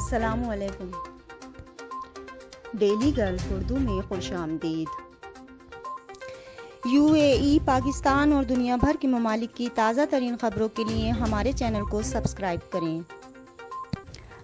السلام علیکم۔ Daily golf Urdu میں خوش آمدید۔ UAE، پاکستان اور دنیا بھر کے ممالک کی تازہ ترین خبروں کے لیے ہمارے چینل کو سبسکرائب کریں۔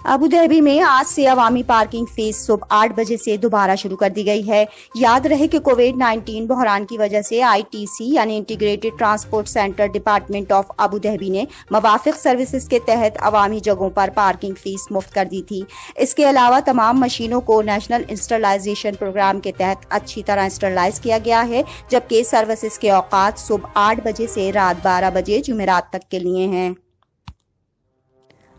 ابوظہبی میں آج سے عوامی پارکنگ فیس صبح 8 بجے سے دوبارہ شروع کر دی گئی ہے۔ یاد رہے کہ کووڈ-19 بحران کی وجہ سے ITC یعنی integrated transport centre department of Abu Dhabi نے موافق سروسز کے تحت عوامی جگہوں پر پارکنگ فیس مفت کر دی تھی۔ اس کے علاوہ تمام مشینوں کو نیشنل انسٹرلائزیشن پروگرام کے تحت اچھی طرح انسٹرلائز کیا گیا ہے، جبکہ سروسز کے اوقات صبح 8 بجے سے رات 12 بجے جمعرات تک کے لیے ہیں۔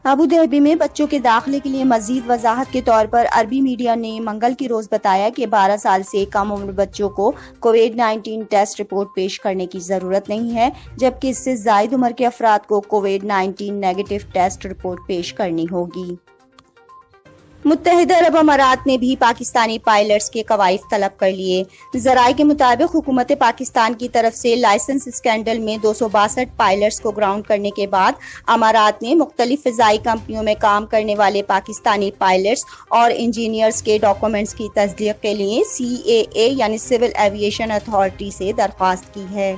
ابوظہبی میں بچوں کے داخلے کے لیے مزید وضاحت کے طور پر عربی میڈیا نے منگل کی روز بتایا کہ 12 سال سے کم عمر بچوں کو کووڈ-19 ٹیسٹ رپورٹ پیش کرنے کی ضرورت نہیں ہے، جبکہ اس سے زائد عمر کے افراد کو کووڈ-19 نیگیٹو ٹیسٹ رپورٹ پیش کرنی ہوگی۔ متحدہ عرب امارات نے بھی پاکستانی پائلٹس کے کوائف طلب کر لیے۔ ذرائع کے مطابق حکومت پاکستان کی طرف سے لائسنس اسکینڈل میں 262 پائلٹس کو گراؤنڈ کرنے کے بعد امارات نے مختلف فضائی کمپنیوں میں کام کرنے والے پاکستانی پائلٹس اور انجینئرز کے ڈاکومنٹس کی تصدیق کے لیے CAA یعنی سول ایویشن اتھارٹی سے درخواست کی ہے۔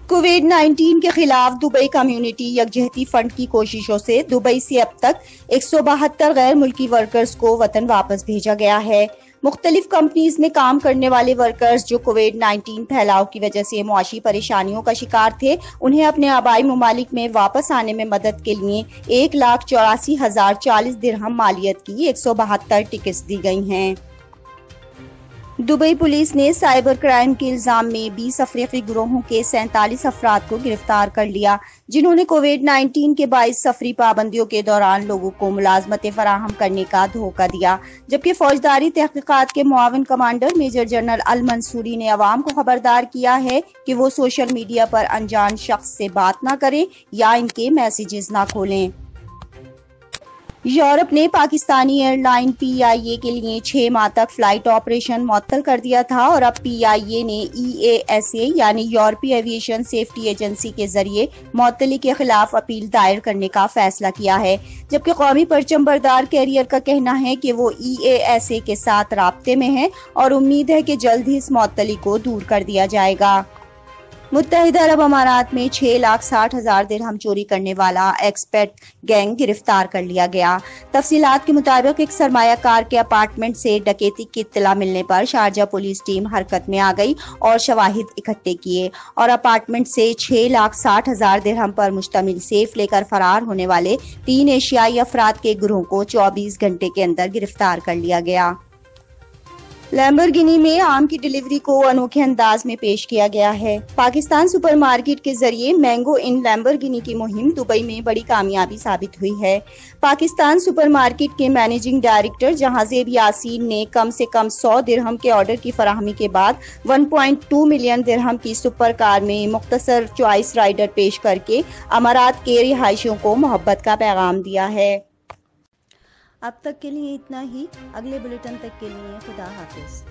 کووڈ-19 کے خلاف دبئی کمیونٹی یکجہتی فنڈ کی کوششوں سے دبئی سے اب تک 172 غیر ملکی ورکرز کو وطن واپس بھیجا گیا ہے۔ مختلف کمپنیز میں کام کرنے والے ورکرز جو کووڈ-19 پھیلاؤ کی وجہ سے معاشی پریشانیوں کا شکار تھے، انہیں اپنے آبائی ممالک میں واپس آنے میں مدد کے لیے 1,84,040 درہم مالیت کی 172 ٹکٹس دی گئی ہیں۔ دبئی پولیس نے سائبر کرائم کے الزام میں 20 افریقی گروہوں کے 47 افراد کو گرفتار کر لیا، جنہوں نے کووڈ-19 کے باعث سفری پابندیوں کے دوران لوگوں کو ملازمتیں فراہم کرنے کا دھوکہ دیا، جبکہ فوجداری تحقیقات کے معاون کمانڈر میجر جنرل المنصوری نے عوام کو خبردار کیا ہے کہ وہ سوشل میڈیا پر انجان شخص سے بات نہ کریں یا ان کے میسیجز نہ کھولیں۔ یورپ نے پاکستانی ایئر لائن PIA کے لیے 6 ماہ تک فلائٹ آپریشن معطل کر دیا تھا، اور اب PIA نے EASA یعنی یورپی ایویشن سیفٹی ایجنسی کے ذریعے معطلی کے خلاف اپیل دائر کرنے کا فیصلہ کیا ہے، جبکہ قومی پرچم بردار کیریئر کا کہنا ہے کہ وہ EASA کے ساتھ رابطے میں ہے اور امید ہے کہ جلد ہی اس معطلی کو دور کر دیا جائے گا۔ متحدہ عرب امارات میں 6,60,000 درہم چوری کرنے والا ایکسپیٹ گینگ گرفتار کر لیا گیا۔ تفصیلات کے مطابق ایک سرمایہ کار کے اپارٹمنٹ سے ڈکیتی کی اطلاع ملنے پر شارجہ پولیس ٹیم حرکت میں آ گئی اور شواہد اکٹھے کیے اور اپارٹمنٹ سے 6,60,000 درہم پر مشتمل سیف لے کر فرار ہونے والے 3 ایشیائی افراد کے گروہ کو 24 گھنٹے کے اندر گرفتار کر لیا گیا۔ لیمبورگینی میں آم کی ڈیلیوری کو انوکھے انداز میں پیش کیا گیا ہے۔ پاکستان سپر مارکیٹ کے ذریعے مینگو ان لیمبورگینی کی مہم دبئی میں بڑی کامیابی ثابت ہوئی ہے۔ پاکستان سپر مارکیٹ کے مینیجنگ ڈائریکٹر جہانزیب یاسین نے کم سے کم 100 درہم کے آرڈر کی فراہمی کے بعد 1.2 ملین درہم کی سپر کار میں مختصر چوائس رائڈر پیش کر کے امارات کے رہائشیوں کو محبت کا پیغام دیا ہے۔ اب تک کے لیے اتنا ہی۔ اگلے بلیٹن تک کے لیے خدا حافظ۔